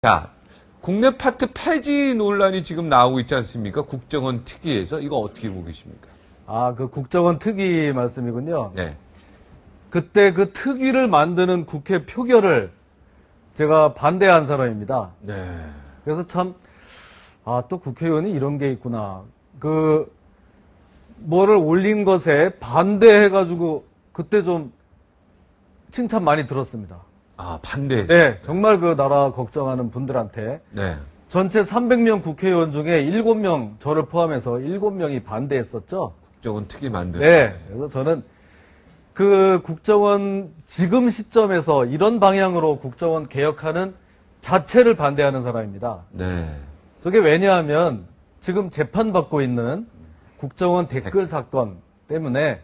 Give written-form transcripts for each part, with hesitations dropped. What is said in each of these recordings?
자, 국내 파트 폐지 논란이 지금 나오고 있지 않습니까? 국정원 특위에서 이거 어떻게 보고 계십니까? 아, 그 국정원 특위 말씀이군요. 네. 그때 그 특위를 만드는 국회 표결을 제가 반대한 사람입니다. 네. 그래서 참, 또 국회의원이 이런 게 있구나. 뭐를 올린 것에 반대해가지고 그때 좀 칭찬 많이 들었습니다. 반대. 네, 정말 그 나라 걱정하는 분들한테 네. 전체 300명 국회의원 중에 7명, 저를 포함해서 7명이 반대했었죠. 국정원 특위 만들. 네, 그래서 저는 그 국정원 지금 시점에서 이런 방향으로 국정원 개혁하는 자체를 반대하는 사람입니다. 네. 저게 왜냐하면 지금 재판받고 있는 국정원 댓글 사건 때문에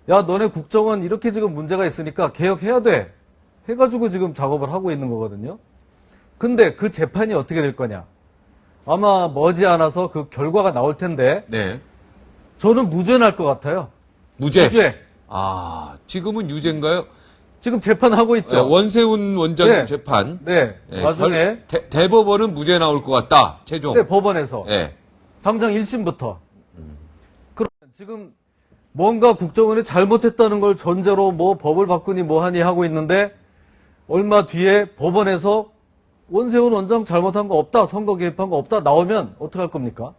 야, 너네 국정원 이렇게 지금 문제가 있으니까 개혁해야 돼. 해가지고 지금 작업을 하고 있는 거거든요. 근데 그 재판이 어떻게 될 거냐. 아마 머지않아서 그 결과가 나올 텐데 네. 저는 무죄 날 것 같아요. 무죄. 무죄. 지금은 유죄인가요? 지금 재판하고 있죠. 원세훈 원장님 네. 재판. 네. 나중에 대법원은 무죄 나올 것 같다. 최종. 네, 법원에서. 네. 당장 1심부터. 그러면 지금 뭔가 국정원이 잘못했다는 걸 전제로 뭐 법을 바꾸니 뭐하니 하고 있는데 얼마 뒤에 법원에서 원세훈 원장 잘못한 거 없다, 선거 개입한 거 없다 나오면 어떡할 겁니까?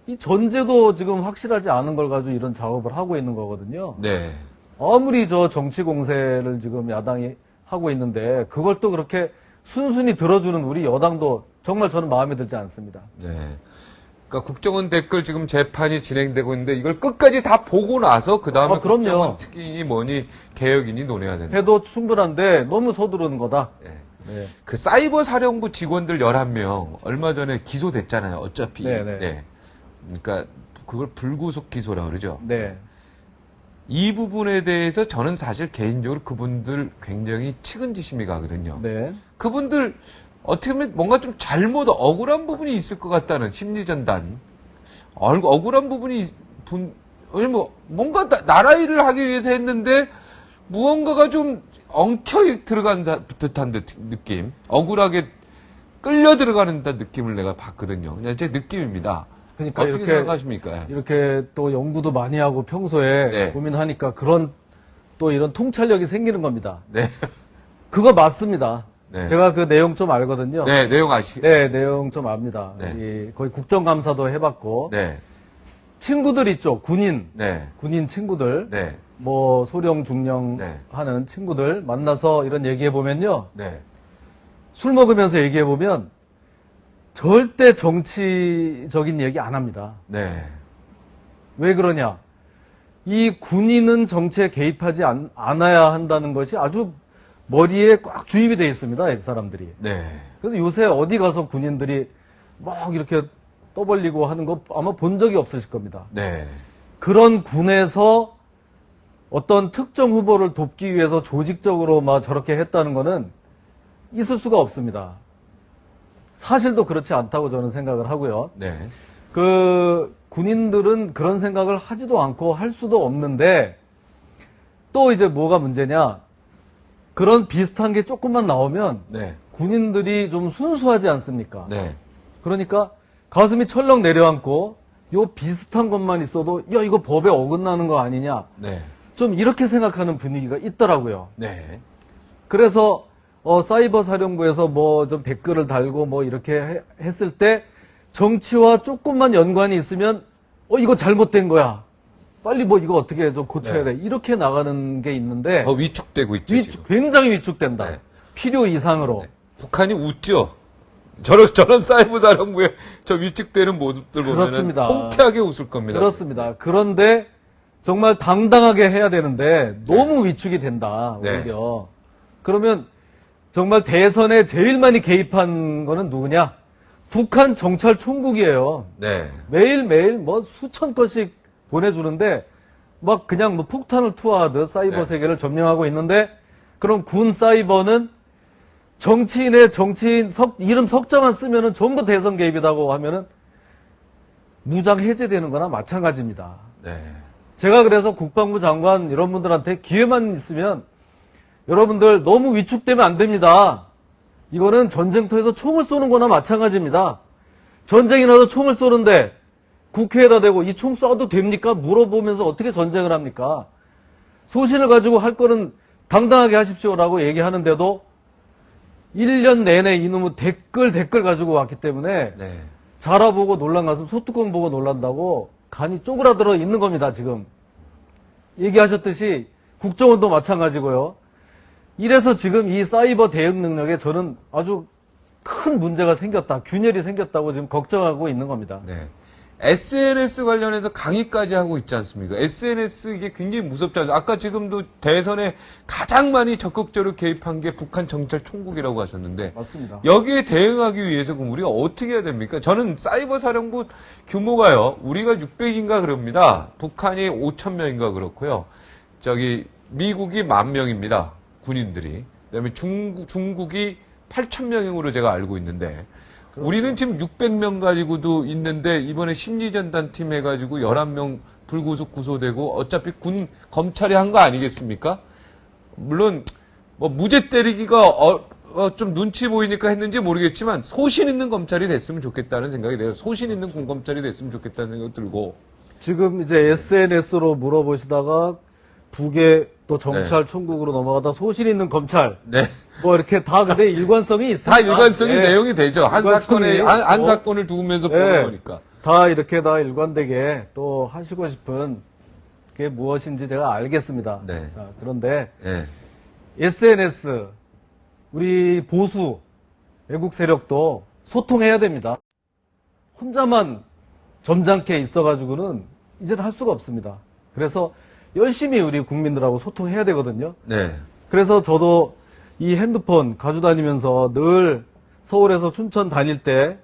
이 전제도 지금 확실하지 않은 걸 가지고 이런 작업을 하고 있는 거거든요. 네. 아무리 저 정치 공세를 지금 야당이 하고 있는데 그걸 또 그렇게 순순히 들어주는 우리 여당도 정말 저는 마음에 들지 않습니다. 네. 그러니까 국정원 댓글 지금 재판이 진행되고 있는데 이걸 끝까지 다 보고 나서 그 다음에 그럼요. 국정원 특위니 뭐니 개혁이니 논의해야 된다. 해도 충분한데 너무 서두르는 거다. 네. 네. 그 사이버 사령부 직원들 11명 얼마 전에 기소됐잖아요. 어차피. 네네. 네. 그러니까 그걸 불구속 기소라고 그러죠. 네. 이 부분에 대해서 저는 사실 개인적으로 그분들 굉장히 측은지심이 가거든요. 네. 그분들 어떻게 보면 뭔가 좀 잘못 억울한 부분이 있을 것 같다는 심리전단. 억울한 부분이 뭔가 나라 일을 하기 위해서 했는데 무언가가 좀 엉켜 들어간 듯한 느낌. 억울하게 끌려 들어가는 느낌을 내가 봤거든요. 그냥 제 느낌입니다. 그러니까 어떻게 이렇게 생각하십니까? 이렇게 또 연구도 많이 하고 평소에 네. 고민하니까 또 이런 통찰력이 생기는 겁니다. 네. 그거 맞습니다. 네. 제가 그 내용 좀 알거든요. 네, 내용 네, 내용 좀 압니다. 네. 거의 국정감사도 해봤고 네. 친구들 있죠. 군인 네. 친구들, 네. 뭐 소령 중령 네. 하는 친구들 만나서 이런 얘기해 보면요. 네. 술 먹으면서 얘기해 보면 절대 정치적인 얘기 안 합니다. 네. 왜 그러냐? 이 군인은 정치에 개입하지 않아야 한다는 것이 아주 머리에 꽉 주입이 되어 있습니다. 이 사람들이. 네. 그래서 요새 어디 가서 군인들이 막 이렇게 떠벌리고 하는 거 아마 본 적이 없으실 겁니다. 네. 그런 군에서 어떤 특정 후보를 돕기 위해서 조직적으로 막 저렇게 했다는 거는 있을 수가 없습니다. 사실도 그렇지 않다고 저는 생각을 하고요. 네. 그 군인들은 그런 생각을 하지도 않고 할 수도 없는데 또 이제 뭐가 문제냐? 그런 비슷한 게 조금만 나오면 네. 군인들이 좀 순수하지 않습니까? 네. 그러니까 가슴이 철렁 내려앉고 요 비슷한 것만 있어도 야 이거 법에 어긋나는 거 아니냐? 네. 좀 이렇게 생각하는 분위기가 있더라고요. 네. 그래서 사이버 사령부에서 뭐 좀 댓글을 달고 뭐 이렇게 했을 때 정치와 조금만 연관이 있으면 이거 잘못된 거야. 빨리 뭐 이거 어떻게 좀 고쳐야 돼. 이렇게 나가는 게 있는데 더 위축되고 있죠. 지금. 굉장히 위축된다. 네. 필요 이상으로. 네. 북한이 웃죠. 저런 사이버 사령부의 저 위축되는 모습들 보면 그렇습니다. 통쾌하게 웃을 겁니다. 그렇습니다. 그런데 정말 당당하게 해야 되는데 너무 위축이 된다. 오히려. 그러면 정말 대선에 제일 많이 개입한 거는 누구냐? 북한 정찰총국이에요. 네. 매일매일 뭐 수천 건씩 보내주는데 막 그냥 뭐 폭탄을 투하하듯 사이버 네. 세계를 점령하고 있는데 그럼 군 사이버는 정치인 이름 석자만 쓰면은 전부 대선 개입이라고 하면은 무장 해제되는 거나 마찬가지입니다. 네. 제가 그래서 국방부 장관 이런 분들한테 기회만 있으면 여러분들 너무 위축되면 안 됩니다. 이거는 전쟁터에서 총을 쏘는 거나 마찬가지입니다. 전쟁이 나서 총을 쏘는데 국회에다 대고 이 총 쏴도 됩니까? 물어보면서 어떻게 전쟁을 합니까? 소신을 가지고 할 거는 당당하게 하십시오라고 얘기하는데도 1년 내내 이놈의 댓글 가지고 왔기 때문에 네. 자라보고 놀란 가슴 소뚜껑 보고 놀란다고 간이 쪼그라들어 있는 겁니다, 지금. 얘기하셨듯이 국정원도 마찬가지고요. 이래서 지금 이 사이버 대응 능력에 저는 아주 큰 문제가 생겼다, 균열이 생겼다고 지금 걱정하고 있는 겁니다. 네. SNS 관련해서 강의까지 하고 있지 않습니까? SNS 이게 굉장히 무섭지 않습니까? 아까 지금도 대선에 가장 많이 적극적으로 개입한 게 북한 정찰총국이라고 하셨는데 맞습니다. 여기에 대응하기 위해서 그럼 우리가 어떻게 해야 됩니까? 저는 사이버 사령부 규모가요. 우리가 600인가 그럽니다. 북한이 5,000명인가 그렇고요. 저기 미국이 10,000명입니다. 군인들이. 그다음에 중국이 8,000명으로 제가 알고 있는데 우리는 지금 600명 가지고도 있는데 이번에 심리전단 팀 해가지고 11명 불구속 구소되고 어차피 검찰이 한 거 아니겠습니까? 물론 뭐 무죄 때리기가 좀 눈치 보이니까 했는지 모르겠지만 소신 있는 검찰이 됐으면 좋겠다는 생각이 돼요. 소신 있는 공검찰이 됐으면 좋겠다는 생각이 들고 지금 이제 SNS로 물어보시다가 북의 또 정찰총국으로 넘어가다 소신 있는 검찰. 네. 뭐 이렇게 다 근데 일관성이 있습니다. 다 일관성이 예. 내용이 되죠. 한 일관성이 사건을 두면서 예. 보는 거니까. 다 이렇게 다 일관되게 또 하시고 싶은 게 무엇인지 제가 알겠습니다. 네. 자, 그런데 예. SNS 우리 보수 외국 세력도 소통해야 됩니다. 혼자만 점잖게 있어가지고는 이제는 할 수가 없습니다. 그래서 열심히 우리 국민들하고 소통해야 되거든요. 네. 그래서 저도 이 핸드폰 가져다니면서 늘 서울에서 춘천 다닐 때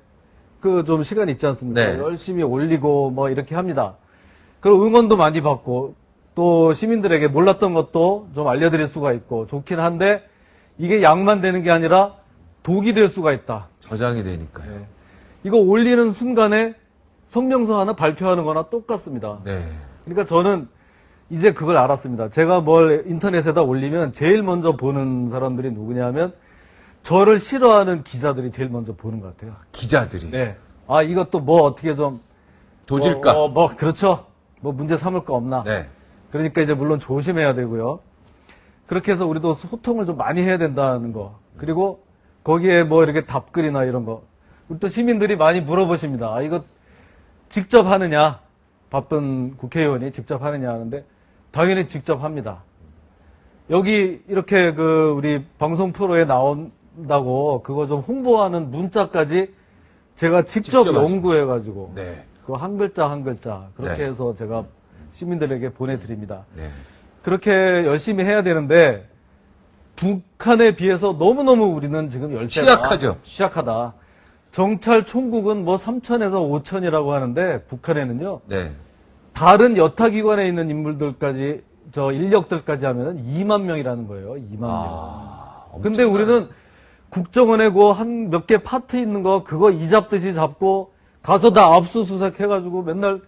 그 좀 시간 있지 않습니까? 네. 열심히 올리고 뭐 이렇게 합니다. 그리고 응원도 많이 받고 또 시민들에게 몰랐던 것도 좀 알려드릴 수가 있고 좋긴 한데 이게 약만 되는 게 아니라 독이 될 수가 있다. 저장이 되니까요. 네. 이거 올리는 순간에 성명서 하나 발표하는 거나 똑같습니다. 네. 그러니까 저는 이제 그걸 알았습니다. 제가 뭘 인터넷에다 올리면 제일 먼저 보는 사람들이 누구냐면 저를 싫어하는 기자들이 제일 먼저 보는 것 같아요. 기자들이. 네. 아, 이것도 뭐 어떻게 좀 도질까? 그렇죠. 뭐 문제 삼을 거 없나. 네. 그러니까 이제 물론 조심해야 되고요. 그렇게 해서 우리도 소통을 좀 많이 해야 된다는 거. 그리고 거기에 뭐 이렇게 답글이나 이런 거. 우리 또 시민들이 많이 물어보십니다. 아, 이거 직접 하느냐? 바쁜 국회의원이 직접 하느냐 하는데 당연히 직접 합니다. 여기 이렇게 그 우리 방송 프로에 나온다고 그거 좀 홍보하는 문자까지 제가 직접 연구해가지고 네. 그 한 글자 한 글자 그렇게 네. 해서 제가 시민들에게 보내드립니다. 네. 그렇게 열심히 해야 되는데 북한에 비해서 너무너무 우리는 지금 취약하다. 정찰총국은 뭐 3,000에서 5,000이라고 하는데 북한에는요. 네. 다른 여타기관에 있는 인물들까지 인력들까지 하면은 2만 명이라는 거예요. 2만 명. 근데 우리는 국정원에 그 한 몇 개 파트 있는 거 그거 이 잡듯이 잡고 가서 다 압수수색 해가지고 맨날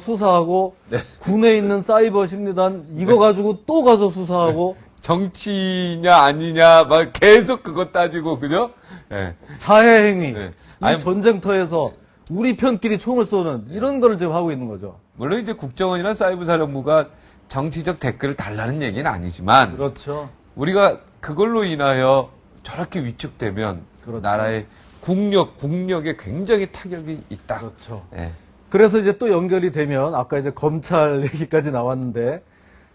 수사하고 네. 군에 있는 사이버 심리단 이거 가지고 또 가서 수사하고 정치냐 아니냐 막 계속 그거 따지고 그죠? 네. 자해행위 네. 이 전쟁터에서 우리 편끼리 총을 쏘는 이런 거를 지금 하고 있는 거죠. 물론 이제 국정원이나 사이버사령부가 정치적 댓글을 달라는 얘기는 아니지만 그렇죠. 우리가 그걸로 인하여 저렇게 위축되면 그렇죠. 나라의 국력에 굉장히 타격이 있다. 그렇죠. 네. 그래서 이제 또 연결이 되면 아까 이제 검찰 얘기까지 나왔는데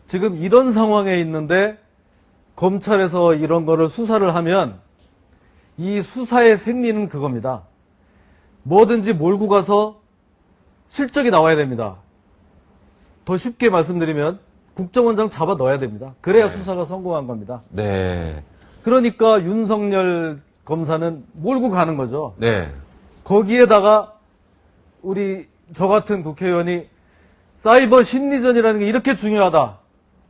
지금 이런 상황에 있는데 검찰에서 이런 거를 수사를 하면 이 수사의 생리는 그겁니다. 뭐든지 몰고 가서 실적이 나와야 됩니다. 더 쉽게 말씀드리면 국정원장 잡아 넣어야 됩니다. 그래야 네. 수사가 성공한 겁니다. 네. 그러니까 윤석열 검사는 몰고 가는 거죠. 네. 거기에다가 저 같은 국회의원이 사이버 심리전이라는 게 이렇게 중요하다.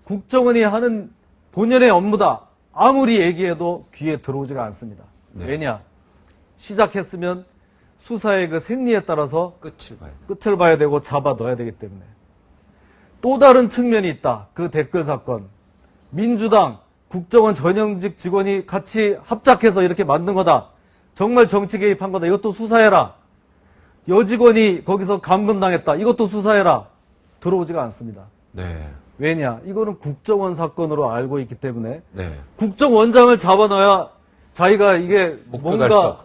국정원이 하는 본연의 업무다. 아무리 얘기해도 귀에 들어오지가 않습니다. 네. 왜냐? 시작했으면 수사의 그 생리에 따라서 끝을 봐야 되고 잡아 넣어야 되기 때문에. 또 다른 측면이 있다. 그 댓글 사건. 민주당 국정원 전형직 직원이 같이 합작해서 이렇게 만든 거다. 정말 정치 개입한 거다. 이것도 수사해라. 여직원이 거기서 감금당했다. 이것도 수사해라. 들어오지가 않습니다. 네. 왜냐? 이거는 국정원 사건으로 알고 있기 때문에 네. 국정원장을 잡아놔야 자기가 이게 목표 뭔가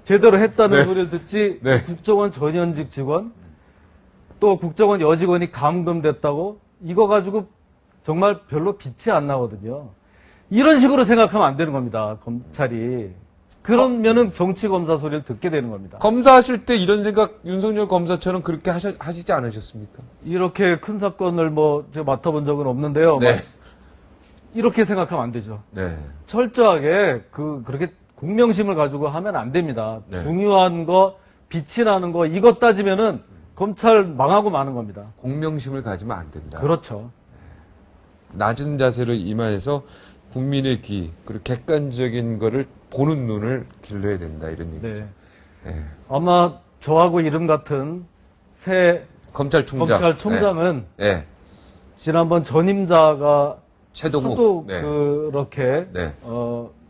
제대로 했다는 네. 소리를 듣지 네. 국정원 전현직 직원 또 국정원 여직원이 감금됐다고 이거 가지고 정말 별로 빛이 안 나거든요. 이런 식으로 생각하면 안 되는 겁니다. 검찰이. 그러면은 정치검사 소리를 듣게 되는 겁니다. 검사하실 때 이런 생각 윤석열 검사처럼 그렇게 하시지 않으셨습니까? 이렇게 큰 사건을 제가 맡아본 적은 없는데요. 네. 이렇게 생각하면 안 되죠. 네. 철저하게 그렇게 공명심을 가지고 하면 안 됩니다. 네. 중요한 거, 빛이 나는 거, 이것 따지면은 검찰 망하고 마는 겁니다. 공명심을 가지면 안 된다. 그렇죠. 낮은 자세로 임하여서 국민의 귀, 그리고 객관적인 거를 보는 눈을 길러야 된다. 이런 얘기죠. 네. 네. 아마 저하고 이름 같은 새 검찰총장. 검찰총장은 네. 지난번 전임자가 최동욱. 하도 네. 그렇게 네.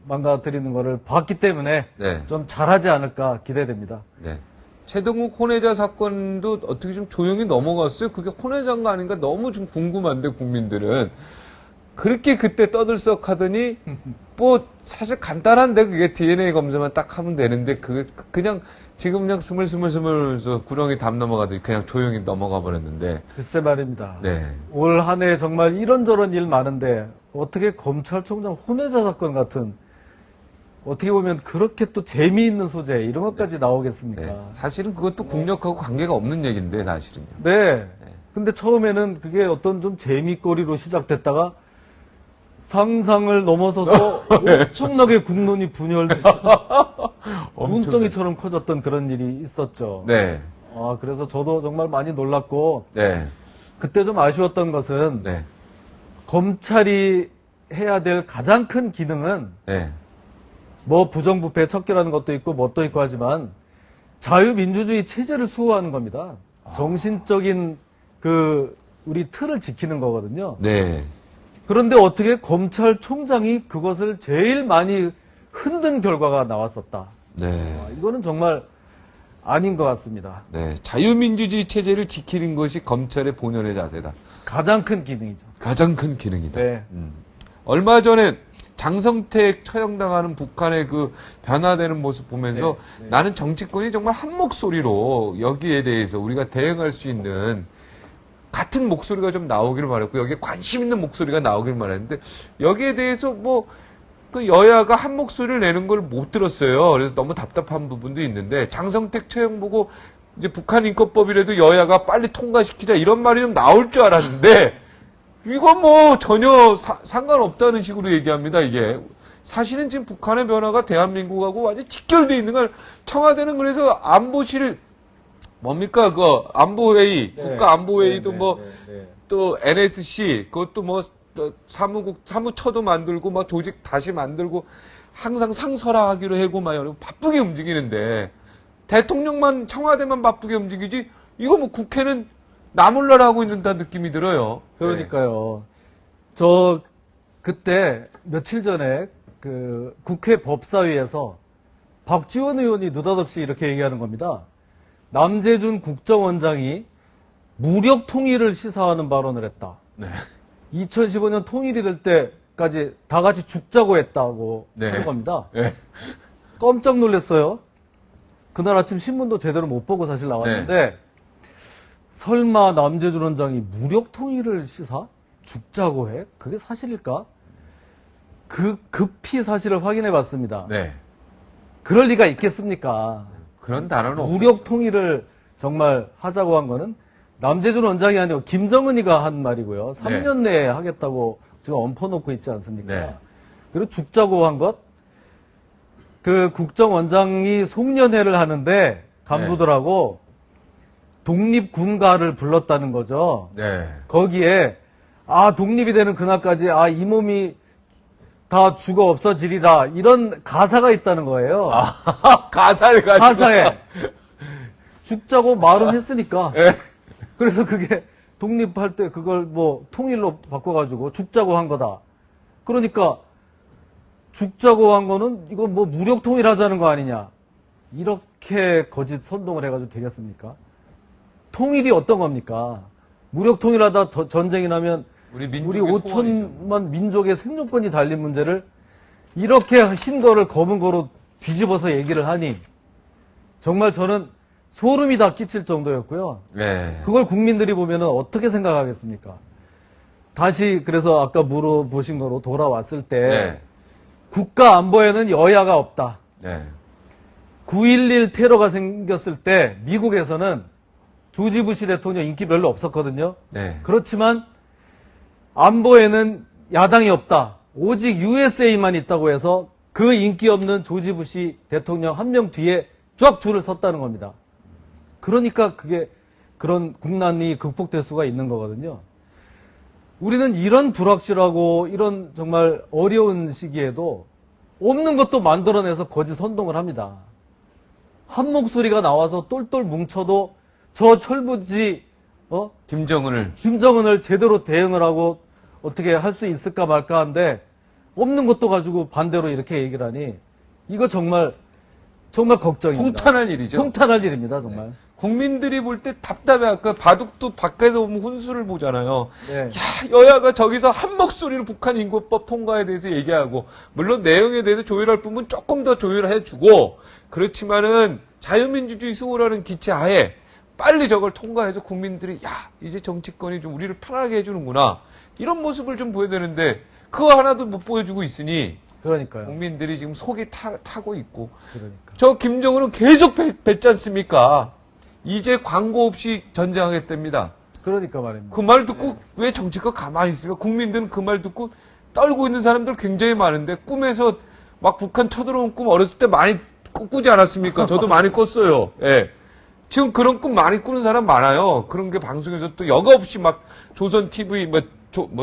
망가뜨리는 거를 봤기 때문에 네. 좀 잘하지 않을까 기대됩니다. 네. 최동욱 혼외자 사건도 어떻게 좀 조용히 넘어갔어요? 그게 혼외자인가 아닌가 너무 좀 궁금한데, 국민들은. 그렇게 그때 떠들썩 하더니, 사실 간단한데, 그게 DNA 검사만 딱 하면 되는데, 그냥, 지금 그냥 스물스물 구렁이 담 넘어가듯이 그냥 조용히 넘어가 버렸는데. 글쎄 말입니다. 네. 올 한 해 정말 이런저런 일 많은데, 어떻게 검찰총장 혼외자 사건 같은, 어떻게 보면 그렇게 또 재미있는 소재, 이런 것까지 나오겠습니까? 네. 사실은 그것도 국력하고 관계가 없는 얘기인데, 사실은요. 네. 근데 처음에는 그게 어떤 좀 재미거리로 시작됐다가 상상을 넘어서서 엄청나게 국론이 분열돼서 눈덩이처럼 커졌던 그런 일이 있었죠. 네. 그래서 저도 정말 많이 놀랐고 네. 그때 좀 아쉬웠던 것은 네. 검찰이 해야 될 가장 큰 기능은 네. 부정부패 척결하는 것도 있고 뭣도 있고 하지만 자유민주주의 체제를 수호하는 겁니다. 정신적인 우리 틀을 지키는 거거든요. 네. 그런데 어떻게 검찰총장이 그것을 제일 많이 흔든 결과가 나왔었다. 네. 이거는 정말 아닌 것 같습니다. 네. 자유민주주의 체제를 지키는 것이 검찰의 본연의 자세다. 가장 큰 기능이죠. 가장 큰 기능이다. 네. 얼마 전에 장성택 처형당하는 북한의 그 변화되는 모습 보면서 네. 나는 정치권이 정말 한 목소리로 여기에 대해서 우리가 대응할 수 있는 같은 목소리가 좀 나오기를 바랐고 여기에 관심 있는 목소리가 나오기를 바랐는데 여기에 대해서 그 여야가 한 목소리를 내는 걸 못 들었어요. 그래서 너무 답답한 부분도 있는데 장성택 처형 보고 이제 북한 인권법이라도 여야가 빨리 통과시키자 이런 말이 좀 나올 줄 알았는데 이거 전혀 상관없다는 식으로 얘기합니다. 이게 사실은 지금 북한의 변화가 대한민국하고 완전히 직결되어 있는 걸 청와대는 그래서 안보실 뭡니까 안보회의 네. 국가안보회의도 네. 또 NSC 그것도 사무처도 만들고 조직 다시 만들고 항상 상설화하기로 하고 여러분 바쁘게 움직이는데 대통령만 청와대만 바쁘게 움직이지 이거 국회는 나몰라라 하고 있는다는 느낌이 들어요. 그러니까요. 저 그때 며칠 전에 국회 법사위에서 박지원 의원이 느닷없이 이렇게 얘기하는 겁니다. 남재준 국정원장이 무력 통일을 시사하는 발언을 했다. 네. 2015년 통일이 될 때까지 다 같이 죽자고 했다고 네. 하는 겁니다. 네. 깜짝 놀랐어요. 그날 아침 신문도 제대로 못 보고 사실 나왔는데 설마 남재준 원장이 무력 통일을 시사? 죽자고 해? 그게 사실일까? 급히 사실을 확인해 봤습니다. 네. 그럴 리가 있겠습니까? 그런 단어는 무력 통일을 정말 하자고 한 거는 남재준 원장이 아니고 김정은이가 한 말이고요. 3년 내에 하겠다고 지금 엎어놓고 있지 않습니까? 네. 그리고 죽자고 한 것, 국정원장이 송년회를 하는데 간부들하고 독립군가를 불렀다는 거죠. 네. 거기에 독립이 되는 그날까지 이 몸이 다 죽어 없어지리라 이런 가사가 있다는 거예요. 가사를 가지고. 가사에 죽자고 말은 했으니까. 네. 그래서 그게 독립할 때 그걸 통일로 바꿔가지고 죽자고 한 거다. 그러니까 죽자고 한 거는 이거 뭐 무력 통일하자는 거 아니냐. 이렇게 거짓 선동을 해가지고 되겠습니까? 통일이 어떤 겁니까? 무력 통일하다 전쟁이 나면 우리 우리 민족의 5천만 민족의 생존권이 달린 문제를 이렇게 흰 거를 검은 거로 뒤집어서 얘기를 하니 정말 저는 소름이 다 끼칠 정도였고요. 네. 그걸 국민들이 보면 어떻게 생각하겠습니까? 다시 그래서 아까 물어보신 거로 돌아왔을 때 네. 국가 안보에는 여야가 없다. 네. 9.11 테러가 생겼을 때 미국에서는 조지 부시 대통령 인기 별로 없었거든요. 네. 그렇지만 안보에는 야당이 없다. 오직 USA만 있다고 해서 그 인기 없는 조지 부시 대통령 한 명 뒤에 쫙 줄을 섰다는 겁니다. 그러니까 그게 그런 국난이 극복될 수가 있는 거거든요. 우리는 이런 불확실하고 이런 정말 어려운 시기에도 없는 것도 만들어내서 거짓 선동을 합니다. 한 목소리가 나와서 똘똘 뭉쳐도 저 철부지 김정은을 제대로 대응을 하고 어떻게 할 수 있을까 말까 한데 없는 것도 가지고 반대로 이렇게 얘기를 하니 이거 정말 걱정입니다. 통탄할 일이죠. 통탄할 일입니다, 정말. 네. 국민들이 볼 때 답답해. 아까 바둑도 밖에서 보면 훈수를 보잖아요. 네. 야, 여야가 저기서 한 목소리로 북한 인구법 통과에 대해서 얘기하고, 물론 내용에 대해서 조율할 부분 조금 더 조율해주고, 그렇지만은 자유민주주의 수호라는 기체 하에 빨리 저걸 통과해서 국민들이 야, 이제 정치권이 좀 우리를 편하게 해주는구나. 이런 모습을 좀 보여야 되는데, 그거 하나도 못 보여주고 있으니, 그러니까요. 국민들이 지금 속이 타고 있고, 그러니까. 저 김정은은 계속 뱉지 않습니까? 이제 광고 없이 전쟁하겠답니다. 그러니까 말입니다. 그 말 듣고 왜 정치가 가만히 있습니까? 국민들은 그 말 듣고 떨고 있는 사람들 굉장히 많은데 꿈에서 막 북한 쳐들어온 꿈 어렸을 때 많이 꾸지 않았습니까? 저도 많이 꿨어요. 예. 지금 그런 꿈 많이 꾸는 사람 많아요. 그런 게 방송에서 또 여과 없이 막 조선 TV,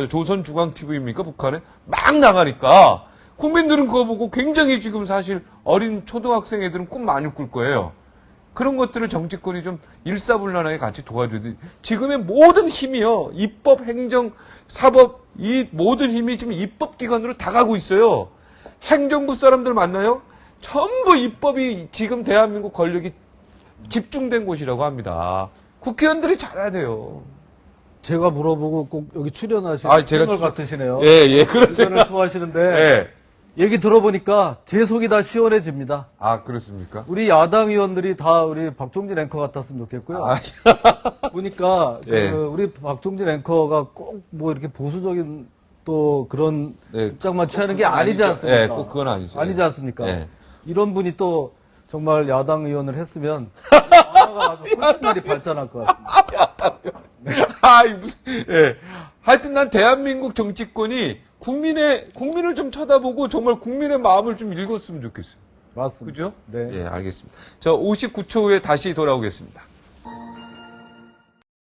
조선 중앙 TV입니까? 북한에 막 나가니까 국민들은 그거 보고 굉장히 지금 사실 어린 초등학생 애들은 꿈 많이 꿀 거예요. 그런 것들을 정치권이 좀 일사불란하게 같이 도와주듯 지금의 모든 힘이요. 입법, 행정, 사법 이 모든 힘이 지금 입법기관으로 다 가고 있어요. 행정부 사람들 만나요? 전부 입법이 지금 대한민국 권력이 집중된 곳이라고 합니다. 국회의원들이 잘해야 돼요. 제가 물어보고 꼭 여기 출연하시는 제가 채널 같으시네요. 예, 그러세요. 출연을 좋아하시는데 예. 얘기 들어보니까 제 속이 다 시원해집니다. 아, 그렇습니까? 우리 야당 의원들이 다 우리 박종진 앵커 같았으면 좋겠고요. 보니까 예. 우리 박종진 앵커가 꼭 뭐 이렇게 보수적인 또 그런 네, 입장만 취하는 게 그건 아니지 아니죠. 않습니까? 예, 꼭 그건 아니죠. 아니지 않습니까? 예. 이런 분이 또 정말 야당 의원을 했으면 나라가 아주 훨씬 날이 발전할 것 같습니다. 무슨, 예. 하여튼 난 대한민국 정치권이 국민을 좀 쳐다보고 정말 국민의 마음을 좀 읽었으면 좋겠어요. 맞습니다. 그죠? 네. 예, 알겠습니다. 저 59초 후에 다시 돌아오겠습니다.